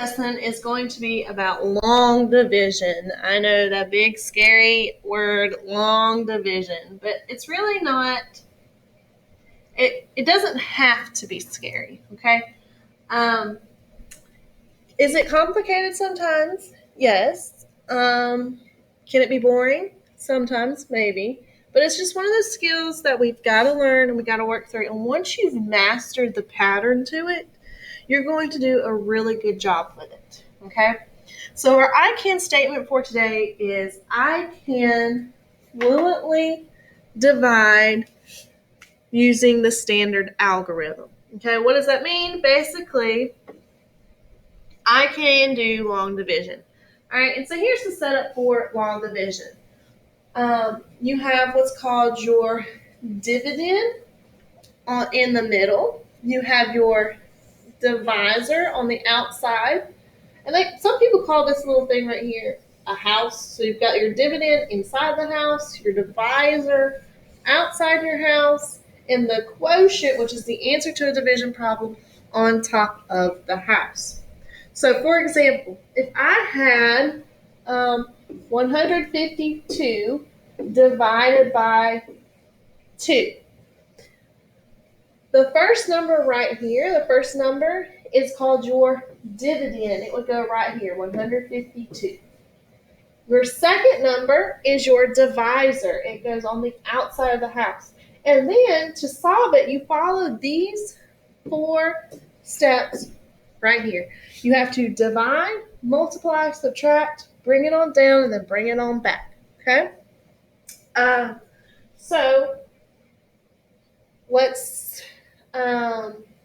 Lesson is going to be about long division. I know that big scary word long division, but it's really not it doesn't have to be scary, okay? Um is it complicated sometimes? Yes. Can it be boring? Sometimes, maybe. But it's just one of those skills that we've got to learn and we got to work through. And once you've mastered the pattern to it, you're going to do a really good job with it. Okay? So our I can statement for today is I can fluently divide using the standard algorithm. Okay, what does that mean? Basically, I can do long division. All right, and so here's the setup for long division. You have what's called your dividend in the middle. You have your divisor on the outside. And some people call this little thing right here a house. So you've got your dividend inside the house, your divisor outside your house, and the quotient, which is the answer to a division problem, on top of the house. So, for example, if I had 152 divided by 2, the first number right here, the first number is called your dividend. It would go right here, 152. Your second number is your divisor. It goes on the outside of the house. And then to solve it, you follow these 4 steps right here. You have to divide, multiply, subtract, bring it on down, and then bring it on back. Okay? So let's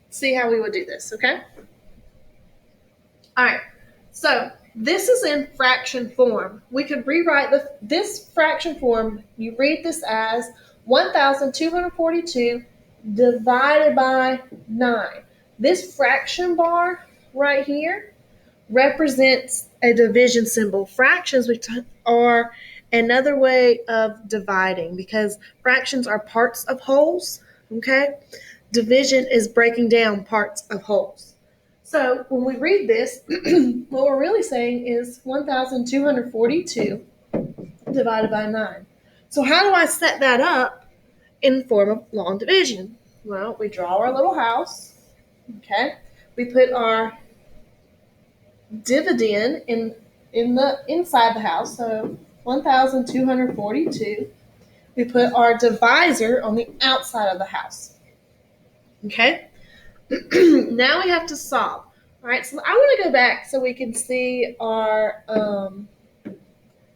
see how we would do this, okay? All right, so this is in fraction form. We could rewrite this fraction form. You read this as 1,242 divided by 9. This fraction bar right here represents a division symbol. Fractions are another way of dividing because fractions are parts of wholes, okay? Division is breaking down parts of wholes. So when we read this, what we're really saying is 1,242 divided by 9. So how do I set that up in form of long division? Well, we draw our little house, okay? We put our dividend in the inside the house, so 1,242. We put our divisor on the outside of the house. Okay? Now we have to solve. All right, so I want to go back so we can see our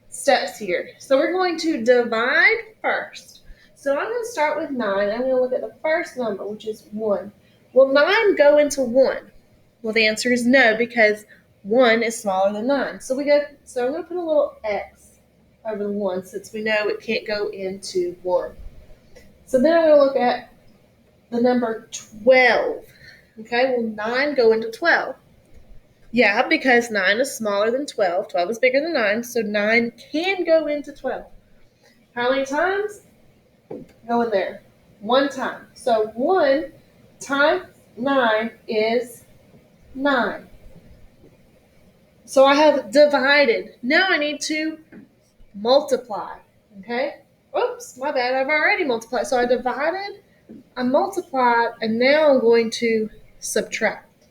steps here. So we're going to divide first. So I'm going to start with 9. I'm going to look at the first number, which is 1. Will 9 go into 1? Well, the answer is no, because 1 is smaller than 9. So I'm going to put a little X over the 1 since we know it can't go into 1. So then I'm going to look at the number 12. Okay, will 9 go into 12? Yeah, because 9 is smaller than 12. 12 is bigger than 9, so 9 can go into 12. How many times? Go in there. 1 time. So 1 times 9 is 9. So I have divided. Now I need to multiply. Okay? Oops, my bad. I've already multiplied. So I divided, I multiplied, and now I'm going to subtract.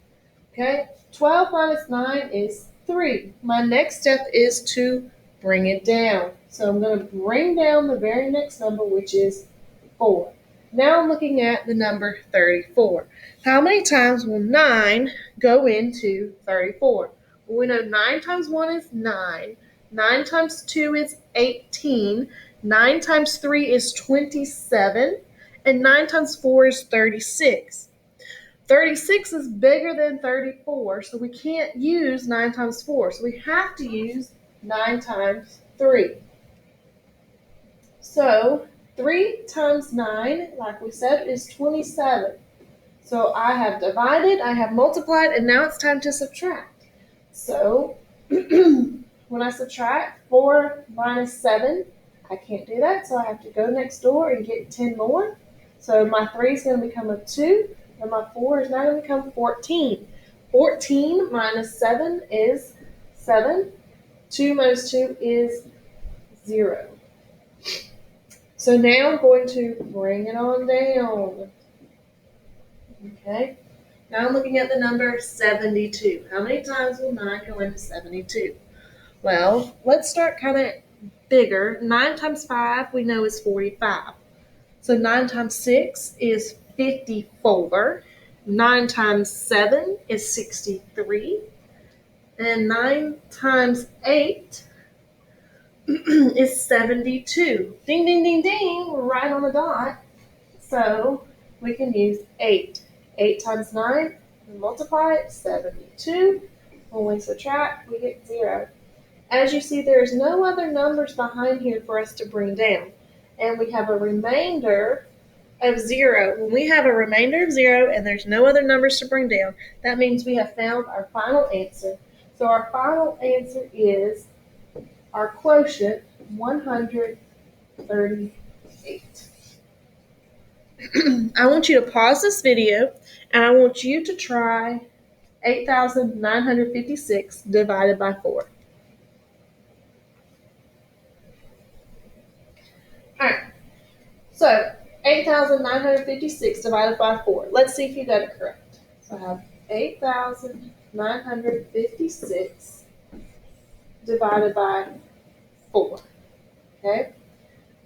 Okay? 12 minus 9 is 3. My next step is to bring it down. So I'm going to bring down the very next number, which is 4. Now I'm looking at the number 34. How many times will 9 go into 34? Well, we know 9 times 1 is 9. 9 times 2 is 18. 9 times 3 is 27. And 9 times 4 is 36. 36 is bigger than 34, so we can't use 9 times 4. So we have to use 9 times 3. So 3 times 9, like we said, is 27. So I have divided, I have multiplied, and now it's time to subtract. So when I subtract 4 minus 7, I can't do that, so I have to go next door and get 10 more. So my 3 is going to become a 2, and my 4 is now going to become 14. 14 minus 7 is 7. 2 minus 2 is 0. So now I'm going to bring it on down. Okay. Now I'm looking at the number 72. How many times will 9 go into 72? Well, let's start kind of bigger. 9 times 5 we know is 45. So 9 times 6 is 54. 9 times 7 is 63. And 9 times 8 is 72. Ding, ding, ding, ding. We're right on the dot. So we can use 8. 8 times 9, we multiply it, 72. When we subtract, we get 0. As you see, there's no other numbers behind here for us to bring down. And we have a remainder of 0. When we have a remainder of 0 and there's no other numbers to bring down, that means we have found our final answer. So our final answer is our quotient, 138. I want you to pause this video and I want you to try 8,956 divided by 4. Alright, so 8,956 divided by 4. Let's see if you got it correct. So I have 8,956 divided by 4. Okay?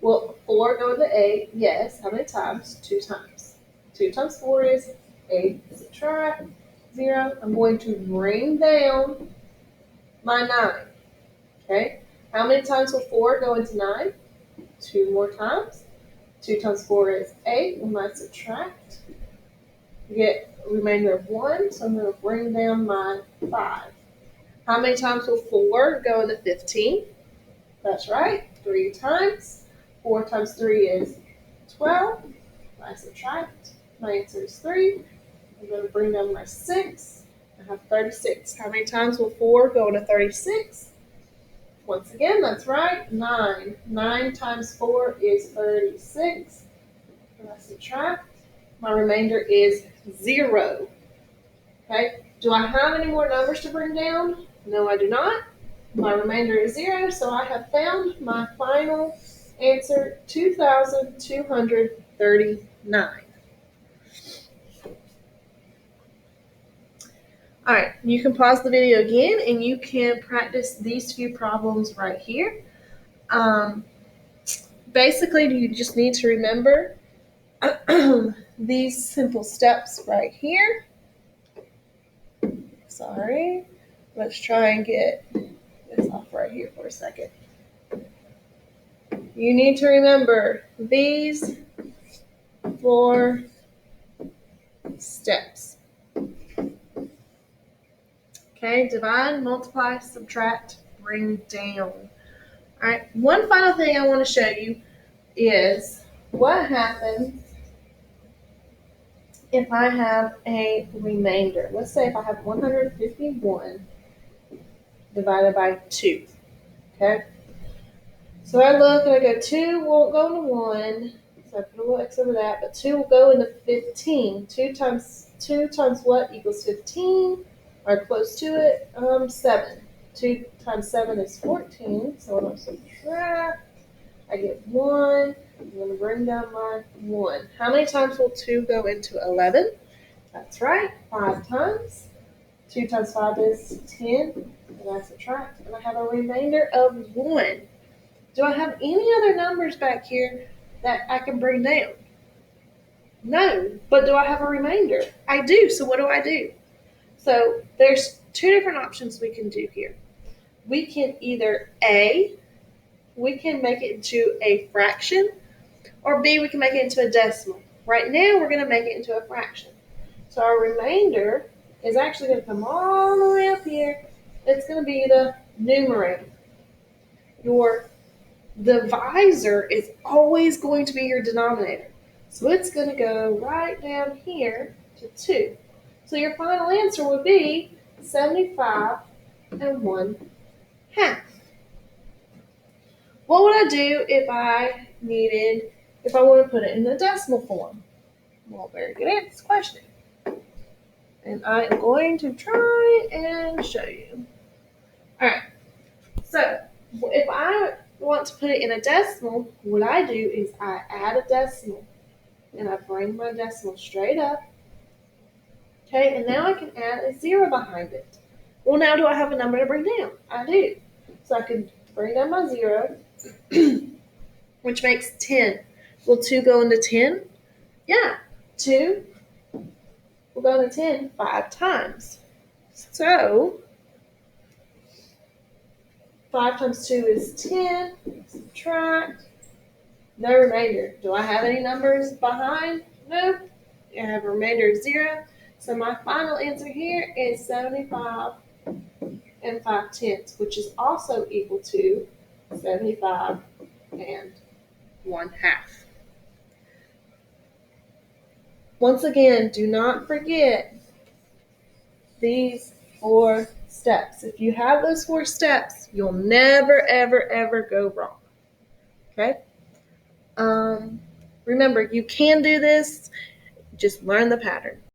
Will 4 go into 8? Yes. How many times? 2 times. 2 times 4 is 8. Subtract 0. I'm going to bring down my 9. Okay? How many times will 4 go into 9? 2 more times. 2 times 4 is 8. We might subtract. You get a remainder of 1, so I'm going to bring down my 5. How many times will 4 go into 15? That's right, 3 times. 4 times 3 is 12. I subtract. My answer is 3. I'm going to bring down my 6. I have 36. How many times will 4 go into 36? Once again, that's right, 9. 9 times 4 is 36. And I subtract. My remainder is 0. Okay, do I have any more numbers to bring down? No, I do not. My remainder is 0, so I have found my final answer, 2,239. All right, you can pause the video again and you can practice these few problems right here. Basically, you just need to remember these simple steps right here. Sorry, let's try and get this off right here for a second. You need to remember these 4 steps. Okay, divide, multiply, subtract, bring down. All right, one final thing I want to show you is what happens if I have a remainder. Let's say if I have 151 divided by 2. Okay, so I look and I go 2 won't go into 1, so I put a little X over that, but 2 will go into 15. 2 times what equals 15? Or close to it, 7. 2 times 7 is 14, so I'm going to subtract. I get 1. I'm going to bring down my 1. How many times will 2 go into 11? That's right, 5 times. 2 times 5 is 10, and I subtract, and I have a remainder of 1. Do I have any other numbers back here that I can bring down? No, but do I have a remainder? I do, so what do? So there's 2 different options we can do here. We can either A, we can make it into a fraction, or B, we can make it into a decimal. Right now, we're going to make it into a fraction. So our remainder is actually going to come all the way up here. It's going to be the numerator. Your divisor is always going to be your denominator. So it's going to go right down here to 2. So your final answer would be 75 1/2. What would I do if I want to put it in the decimal form? Well, very good question. And I am going to try and show you. All right. So if I want to put it in a decimal, what I do is I add a decimal and I bring my decimal straight up. Okay, and now I can add a 0 behind it. Well, now do I have a number to bring down? I do. So I can bring down my 0, which makes 10. Will 2 go into 10? Yeah, 2 will go into 10 5 times. So 5 times 2 is 10. Subtract. No remainder. Do I have any numbers behind? Nope. I have a remainder of 0. So my final answer here is 75 and 5/10, which is also equal to 75 and 1/2. Once again, do not forget these 4 steps. If you have those 4 steps, you'll never, ever, ever go wrong. Okay? Remember, you can do this. Just learn the pattern.